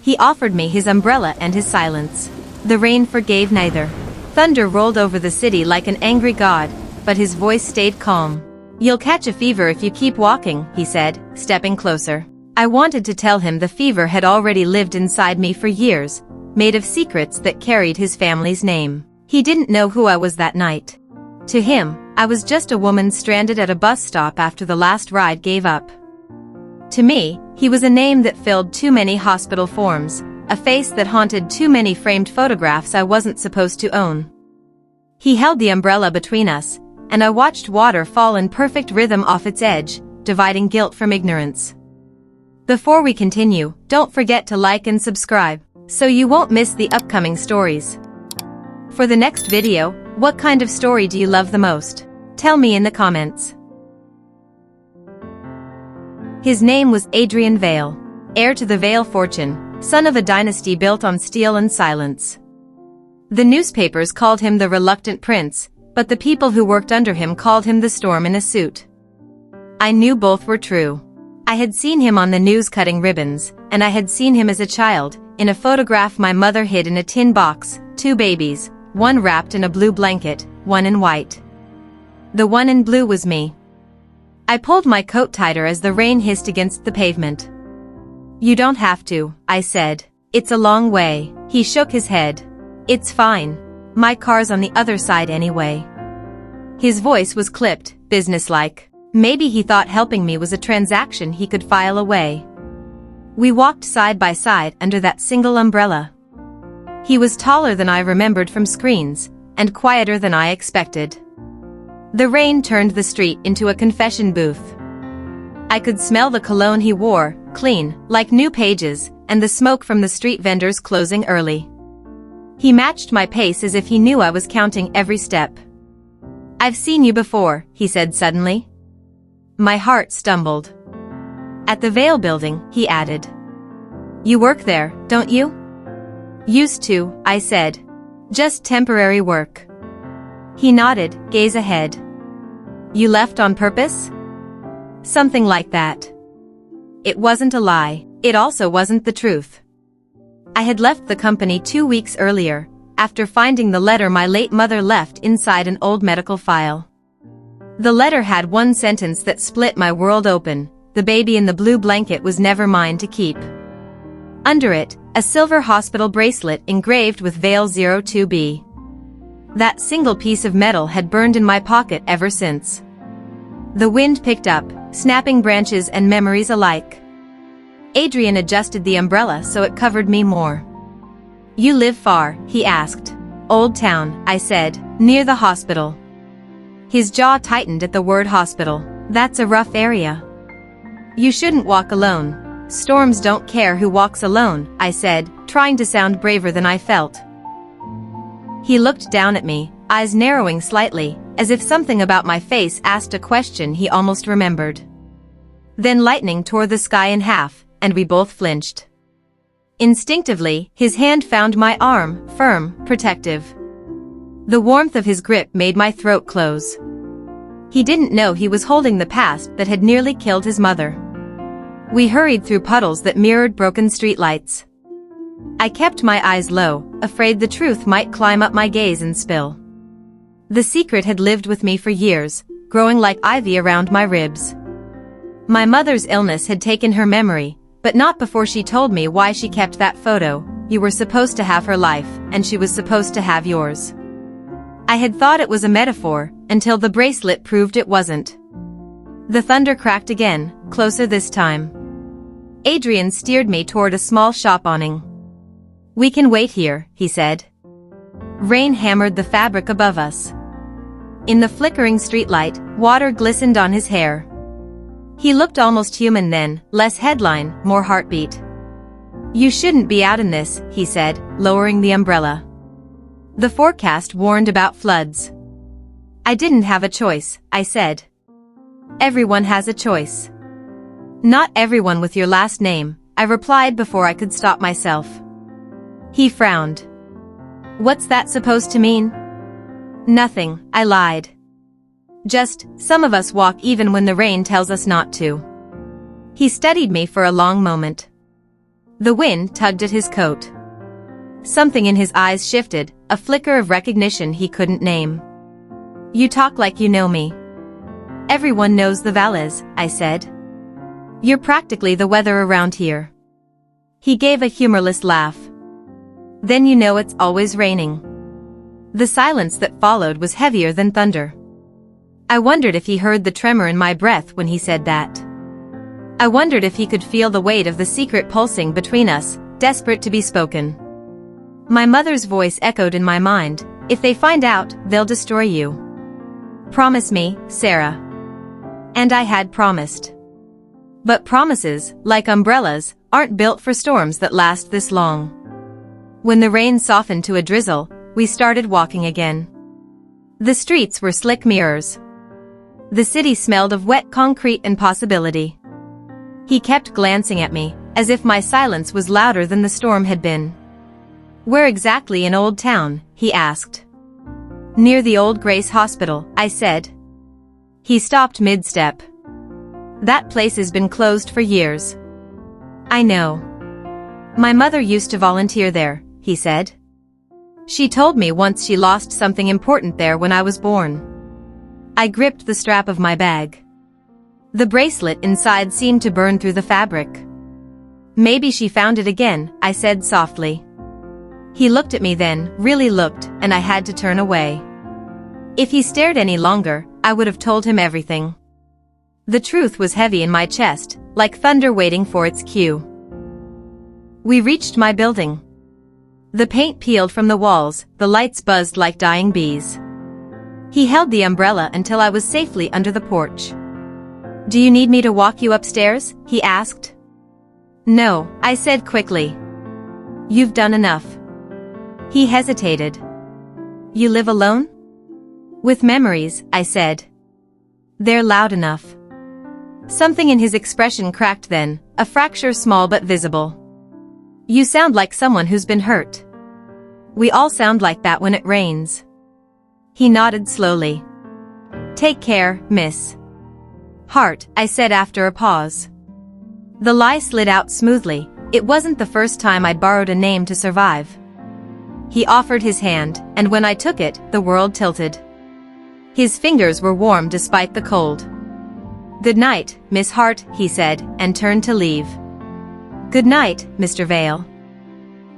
He offered me his umbrella and his silence. The rain forgave neither. Thunder rolled over the city like an angry god, but his voice stayed calm. "You'll catch a fever if you keep walking," he said, stepping closer. I wanted to tell him the fever had already lived inside me for years, made of secrets that carried his family's name. He didn't know who I was that night. To him, I was just a woman stranded at a bus stop after the last ride gave up. To me, he was a name that filled too many hospital forms, a face that haunted too many framed photographs I wasn't supposed to own. He held the umbrella between us, and I watched water fall in perfect rhythm off its edge, dividing guilt from ignorance. Before we continue, don't forget to like and subscribe, so you won't miss the upcoming stories. For the next video, what kind of story do you love the most? Tell me in the comments. His name was Adrian Vale, heir to the Vale fortune, son of a dynasty built on steel and silence. The newspapers called him the reluctant prince, but the people who worked under him called him the storm in a suit. I knew both were true. I had seen him on the news cutting ribbons, and I had seen him as a child, in a photograph my mother hid in a tin box, 2 babies, one wrapped in a blue blanket, one in white. The one in blue was me. I pulled my coat tighter as the rain hissed against the pavement. "You don't have to," I said. "It's a long way." He shook his head. "It's fine. My car's on the other side anyway." His voice was clipped, businesslike. Maybe he thought helping me was a transaction he could file away. We walked side by side under that single umbrella. He was taller than I remembered from screens, and quieter than I expected. The rain turned the street into a confession booth. I could smell the cologne he wore, clean, like new pages, and the smoke from the street vendors closing early. He matched my pace as if he knew I was counting every step. "I've seen you before," he said suddenly. My heart stumbled. "At the Vale building," he added. "You work there, don't you?" "Used to," I said. "Just temporary work." He nodded, gaze ahead. "You left on purpose?" "Something like that." It wasn't a lie. It also wasn't the truth. I had left the company 2 weeks earlier, after finding the letter my late mother left inside an old medical file. The letter had one sentence that split my world open: "The baby in the blue blanket was never mine to keep." Under it, a silver hospital bracelet engraved with Vale 02B. That single piece of metal had burned in my pocket ever since. The wind picked up, snapping branches and memories alike. Adrian adjusted the umbrella so it covered me more. "You live far?" he asked. "Old Town," I said, "near the hospital." His jaw tightened at the word hospital. "That's a rough area." "You shouldn't walk alone. Storms don't care who walks alone," I said, trying to sound braver than I felt. He looked down at me, eyes narrowing slightly, as if something about my face asked a question he almost remembered. Then lightning tore the sky in half, and we both flinched. Instinctively, his hand found my arm, firm, protective. The warmth of his grip made my throat close. He didn't know he was holding the past that had nearly killed his mother. We hurried through puddles that mirrored broken streetlights. I kept my eyes low, afraid the truth might climb up my gaze and spill. The secret had lived with me for years, growing like ivy around my ribs. My mother's illness had taken her memory, but not before she told me why she kept that photo. "You were supposed to have her life, and she was supposed to have yours." I had thought it was a metaphor, until the bracelet proved it wasn't. The thunder cracked again, closer this time. Adrian steered me toward a small shop awning. "We can wait here," he said. Rain hammered the fabric above us. In the flickering streetlight, water glistened on his hair. He looked almost human then, less headline, more heartbeat. "You shouldn't be out in this," he said, lowering the umbrella. The forecast warned about floods. "I didn't have a choice," I said. "Everyone has a choice." "Not everyone with your last name," I replied before I could stop myself. He frowned. "What's that supposed to mean?" "Nothing," I lied. "Just, some of us walk even when the rain tells us not to." He studied me for a long moment. The wind tugged at his coat. Something in his eyes shifted, a flicker of recognition he couldn't name. "You talk like you know me." "Everyone knows the Valles," I said. "You're practically the weather around here." He gave a humorless laugh. "Then you know it's always raining." The silence that followed was heavier than thunder. I wondered if he heard the tremor in my breath when he said that. I wondered if he could feel the weight of the secret pulsing between us, desperate to be spoken. My mother's voice echoed in my mind, "If they find out, they'll destroy you. Promise me, Sarah." And I had promised. But promises, like umbrellas, aren't built for storms that last this long. When the rain softened to a drizzle, we started walking again. The streets were slick mirrors. The city smelled of wet concrete and possibility. He kept glancing at me, as if my silence was louder than the storm had been. "Where exactly in Old Town?" he asked. "Near the old Grace Hospital," I said. He stopped mid-step. "That place has been closed for years." "I know. My mother used to volunteer there," he said. "She told me once she lost something important there when I was born." I gripped the strap of my bag. The bracelet inside seemed to burn through the fabric. "Maybe she found it again," I said softly. He looked at me then, really looked, and I had to turn away. If he stared any longer, I would have told him everything. The truth was heavy in my chest, like thunder waiting for its cue. We reached my building. The paint peeled from the walls, the lights buzzed like dying bees. He held the umbrella until I was safely under the porch. "Do you need me to walk you upstairs?" he asked. "No," I said quickly. "You've done enough." He hesitated. "You live alone?" "With memories," I said. "They're loud enough." Something in his expression cracked then, a fracture small but visible. "You sound like someone who's been hurt." "We all sound like that when it rains." He nodded slowly. "Take care, Miss Hart," I said after a pause. The lie slid out smoothly. It wasn't the first time I'd borrowed a name to survive. He offered his hand, and when I took it, the world tilted. His fingers were warm despite the cold. "Good night, Miss Hart," he said, and turned to leave. "Good night, Mr. Vale."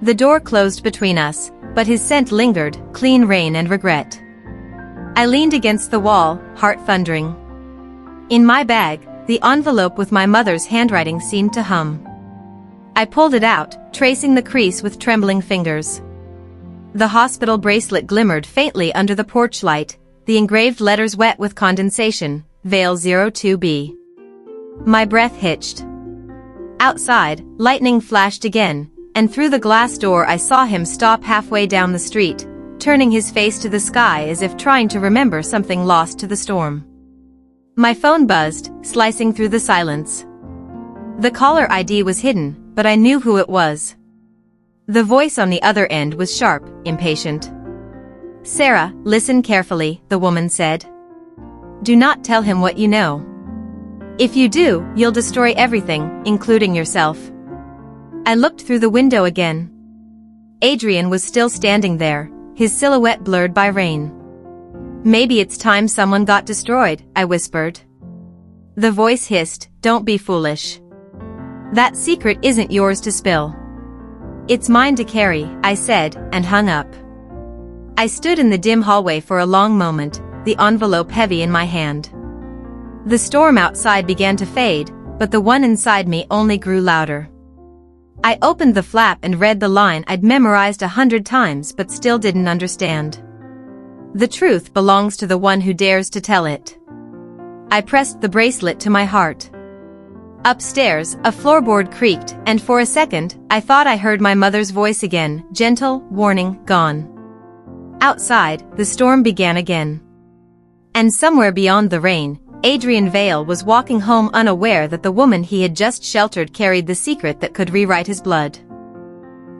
The door closed between us, but his scent lingered, clean rain and regret. I leaned against the wall, heart thundering. In my bag, the envelope with my mother's handwriting seemed to hum. I pulled it out, tracing the crease with trembling fingers. The hospital bracelet glimmered faintly under the porch light, the engraved letters wet with condensation, Vale 02B. My breath hitched. Outside, lightning flashed again, and through the glass door I saw him stop halfway down the street, turning his face to the sky as if trying to remember something lost to the storm. My phone buzzed, slicing through the silence. The caller ID was hidden, but I knew who it was. The voice on the other end was sharp, impatient. "Sarah, listen carefully," the woman said. "Do not tell him what you know. If you do, you'll destroy everything, including yourself." I looked through the window again. Adrian was still standing there, his silhouette blurred by rain. "Maybe it's time someone got destroyed," I whispered. The voice hissed, "Don't be foolish. That secret isn't yours to spill. It's mine to carry," I said, and hung up. I stood in the dim hallway for a long moment, the envelope heavy in my hand. The storm outside began to fade, but the one inside me only grew louder. I opened the flap and read the line I'd memorized 100 times but still didn't understand. "The truth belongs to the one who dares to tell it." I pressed the bracelet to my heart. Upstairs, a floorboard creaked, and for a second, I thought I heard my mother's voice again, gentle, warning, gone. Outside, the storm began again. And somewhere beyond the rain, Adrian Vale was walking home unaware that the woman he had just sheltered carried the secret that could rewrite his blood.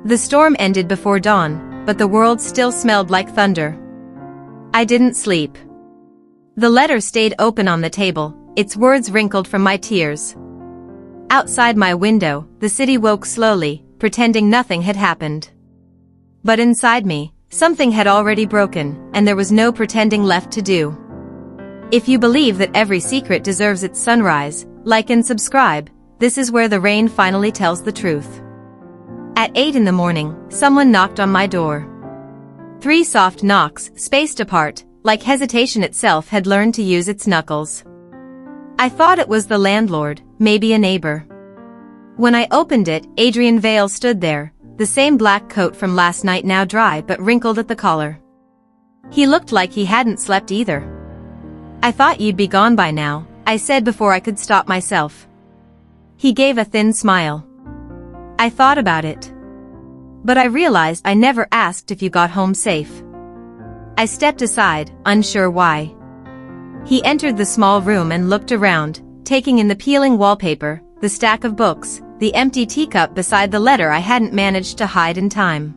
The storm ended before dawn, but the world still smelled like thunder. I didn't sleep. The letter stayed open on the table, its words wrinkled from my tears. Outside my window, the city woke slowly, pretending nothing had happened. But inside me, something had already broken, and there was no pretending left to do. If you believe that every secret deserves its sunrise, like and subscribe. This is where the rain finally tells the truth. At 8 in the morning, someone knocked on my door. 3 soft knocks, spaced apart, like hesitation itself had learned to use its knuckles. I thought it was the landlord, maybe a neighbor. When I opened it, Adrian Vale stood there, the same black coat from last night now dry but wrinkled at the collar. He looked like he hadn't slept either. "I thought you'd be gone by now," I said before I could stop myself. He gave a thin smile. "I thought about it. But I realized I never asked if you got home safe." I stepped aside, unsure why. He entered the small room and looked around, taking in the peeling wallpaper, the stack of books, the empty teacup beside the letter I hadn't managed to hide in time.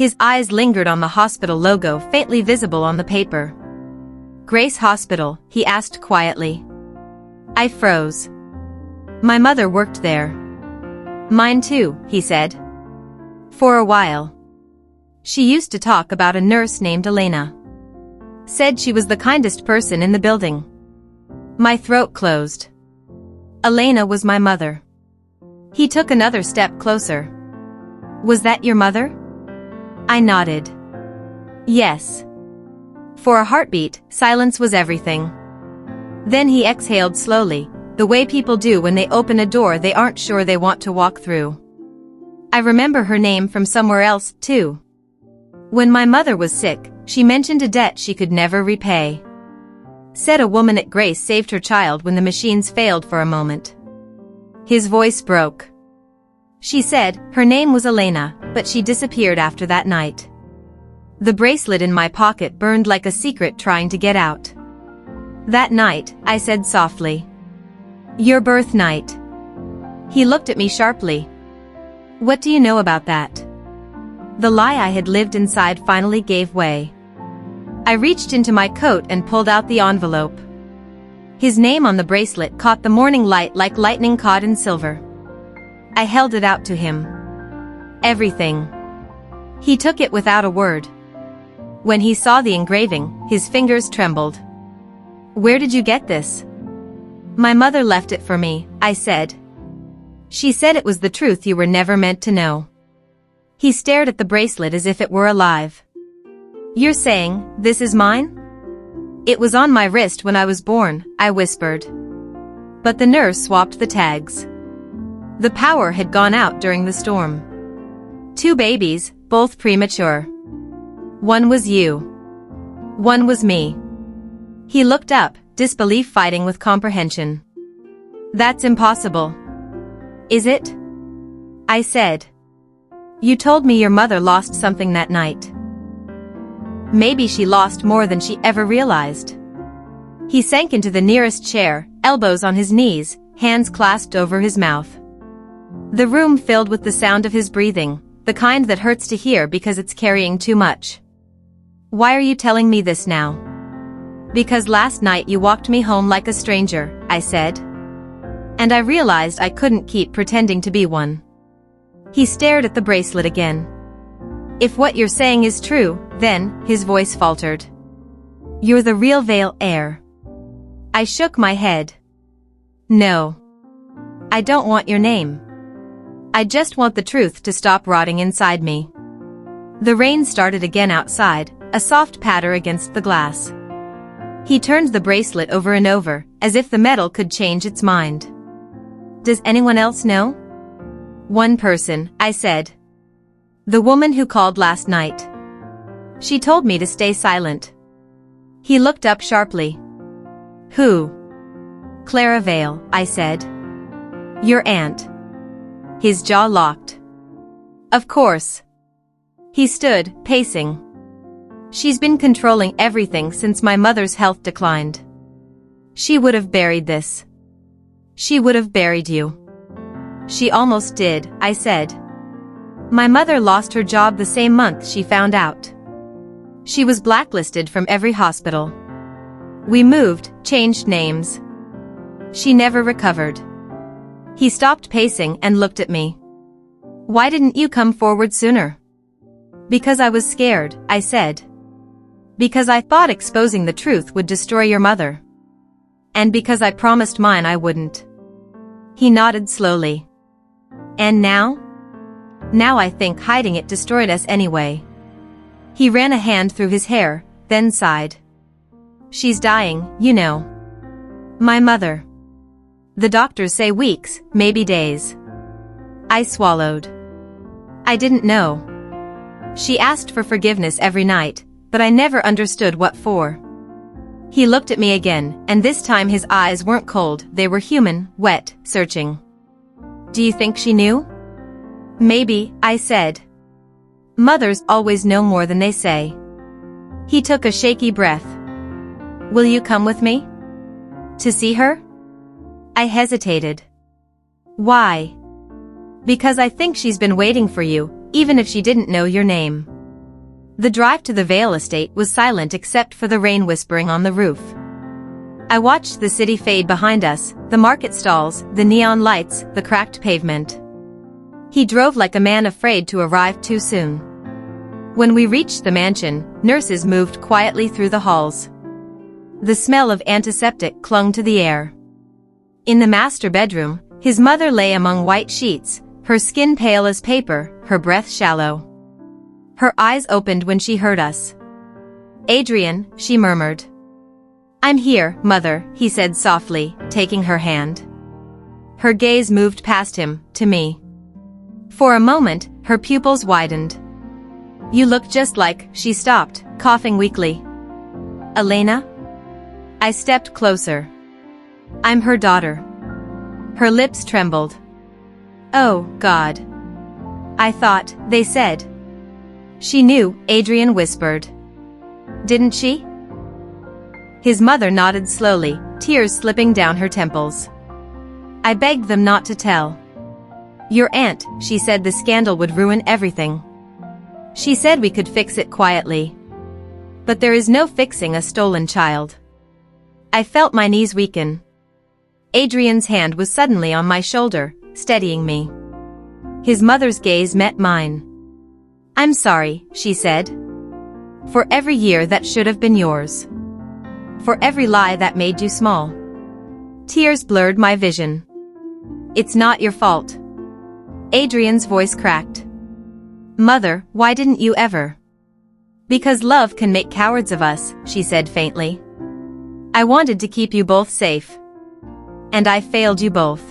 His eyes lingered on the hospital logo faintly visible on the paper. "Grace Hospital?" he asked quietly. I froze. "My mother worked there." "Mine too," he said. "For a while. She used to talk about a nurse named Elena. Said she was the kindest person in the building." My throat closed. Elena was my mother. He took another step closer. "Was that your mother?" I nodded. "Yes." For a heartbeat, silence was everything. Then he exhaled slowly, the way people do when they open a door they aren't sure they want to walk through. I remember her name from somewhere else, too. When my mother was sick, she mentioned a debt she could never repay. Said a woman at Grace saved her child when the machines failed for a moment. His voice broke. She said her name was Elena, but she disappeared after that night. The bracelet in my pocket burned like a secret trying to get out. "That night," I said softly. "Your birth night." He looked at me sharply. "What do you know about that?" The lie I had lived inside finally gave way. I reached into my coat and pulled out the envelope. His name on the bracelet caught the morning light like lightning caught in silver. I held it out to him. "Everything." He took it without a word. When he saw the engraving, his fingers trembled. "Where did you get this?" "My mother left it for me," I said. "She said it was the truth you were never meant to know." He stared at the bracelet as if it were alive. "You're saying, this is mine?" "It was on my wrist when I was born," I whispered. But the nurse swapped the tags. The power had gone out during the storm. 2 babies, both premature. One was you. One was me. He looked up, disbelief fighting with comprehension. "That's impossible." "Is it?" I said. "You told me your mother lost something that night." Maybe she lost more than she ever realized. He sank into the nearest chair, elbows on his knees, hands clasped over his mouth. The room filled with the sound of his breathing, the kind that hurts to hear because it's carrying too much. "Why are you telling me this now?" "Because last night you walked me home like a stranger," I said. And I realized I couldn't keep pretending to be one. He stared at the bracelet again. "If what you're saying is true, then," his voice faltered, "you're the real Vale heir." I shook my head. "No. I don't want your name. I just want the truth to stop rotting inside me." The rain started again outside, a soft patter against the glass. He turned the bracelet over and over, as if the metal could change its mind. "Does anyone else know?" "One person," I said. "The woman who called last night. She told me to stay silent." He looked up sharply. "Who?" "Clara Vale," I said. "Your aunt." His jaw locked. "Of course." He stood, pacing. "She's been controlling everything since my mother's health declined. She would have buried this. She would have buried you." "She almost did," I said. "My mother lost her job the same month she found out. She was blacklisted from every hospital. We moved, changed names. She never recovered." He stopped pacing and looked at me. Why didn't you come forward sooner? Because I was scared, I said. Because I thought exposing the truth would destroy your mother. And because I promised mine I wouldn't. He nodded slowly. And now? Now I think hiding it destroyed us anyway. He ran a hand through his hair, then sighed. She's dying, you know. My mother. The doctors say weeks, maybe days. I swallowed. I didn't know. She asked for forgiveness every night, but I never understood what for. He looked at me again, and this time his eyes weren't cold, they were human, wet, searching. Do you think she knew? Maybe, I said. Mothers always know more than they say. He took a shaky breath. Will you come with me? To see her? I hesitated. Why? Because I think she's been waiting for you, even if she didn't know your name. The drive to the Vale estate was silent except for the rain whispering on the roof. I watched the city fade behind us, the market stalls, the neon lights, the cracked pavement. He drove like a man afraid to arrive too soon. When we reached the mansion, nurses moved quietly through the halls. The smell of antiseptic clung to the air. In the master bedroom, his mother lay among white sheets, her skin pale as paper, her breath shallow. Her eyes opened when she heard us. Adrian, she murmured. I'm here, mother, he said softly, taking her hand. Her gaze moved past him, to me. For a moment, her pupils widened. You look just like, she stopped, coughing weakly. Elena? I stepped closer. I'm her daughter. Her lips trembled. Oh, God. I thought, they said. She knew, Adrian whispered. Didn't she? His mother nodded slowly, tears slipping down her temples. I begged them not to tell. Your aunt, she said the scandal would ruin everything. She said we could fix it quietly. But there is no fixing a stolen child. I felt my knees weaken. Adrian's hand was suddenly on my shoulder, steadying me. His mother's gaze met mine. I'm sorry, she said. For every year that should have been yours. For every lie that made you small. Tears blurred my vision. It's not your fault. Adrian's voice cracked. Mother, why didn't you ever? Because love can make cowards of us, she said faintly. I wanted to keep you both safe. And I failed you both.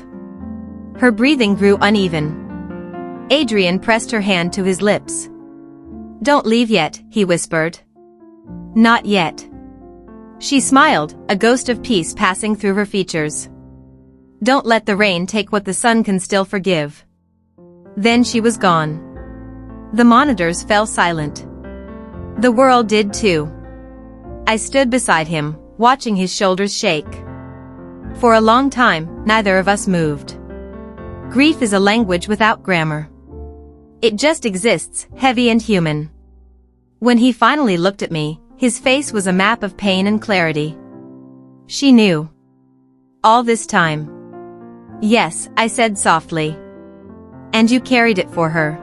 Her breathing grew uneven. Adrian pressed her hand to his lips. Don't leave yet, he whispered. Not yet. She smiled, a ghost of peace passing through her features. Don't let the rain take what the sun can still forgive. Then she was gone. The monitors fell silent. The world did too. I stood beside him, watching his shoulders shake. For a long time, neither of us moved. Grief is a language without grammar. It just exists, heavy and human. When he finally looked at me, his face was a map of pain and clarity. She knew. All this time. Yes, I said softly. And you carried it for her.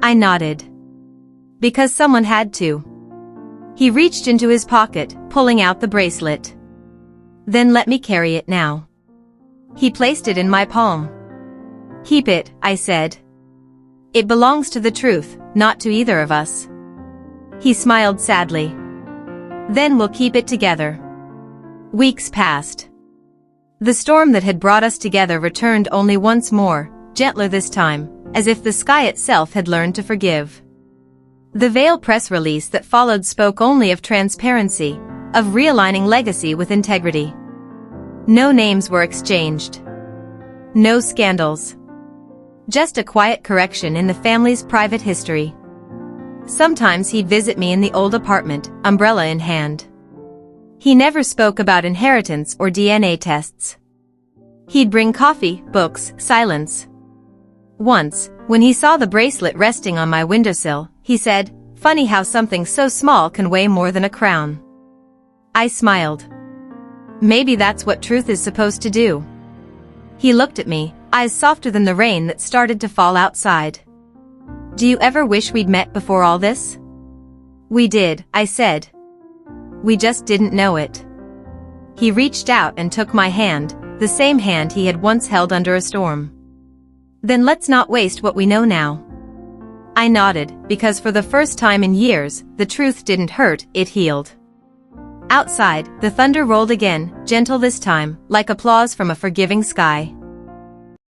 I nodded. Because someone had to. He reached into his pocket, pulling out the bracelet. Then let me carry it now. He placed it in my palm. Keep it, I said. It belongs to the truth, not to either of us. He smiled sadly. Then we'll keep it together. Weeks passed. The storm that had brought us together returned only once more, gentler this time, as if the sky itself had learned to forgive. The Vale press release that followed spoke only of transparency, of realigning legacy with integrity. No names were exchanged. No scandals. Just a quiet correction in the family's private history. Sometimes he'd visit me in the old apartment, umbrella in hand. He never spoke about inheritance or DNA tests. He'd bring coffee, books, silence. Once, when he saw the bracelet resting on my windowsill, he said, "Funny how something so small can weigh more than a crown." I smiled. Maybe that's what truth is supposed to do. He looked at me, eyes softer than the rain that started to fall outside. Do you ever wish we'd met before all this? We did, I said. We just didn't know it. He reached out and took my hand, the same hand he had once held under a storm. Then let's not waste what we know now. I nodded, because for the first time in years, the truth didn't hurt, it healed. Outside, the thunder rolled again, gentle this time, like applause from a forgiving sky.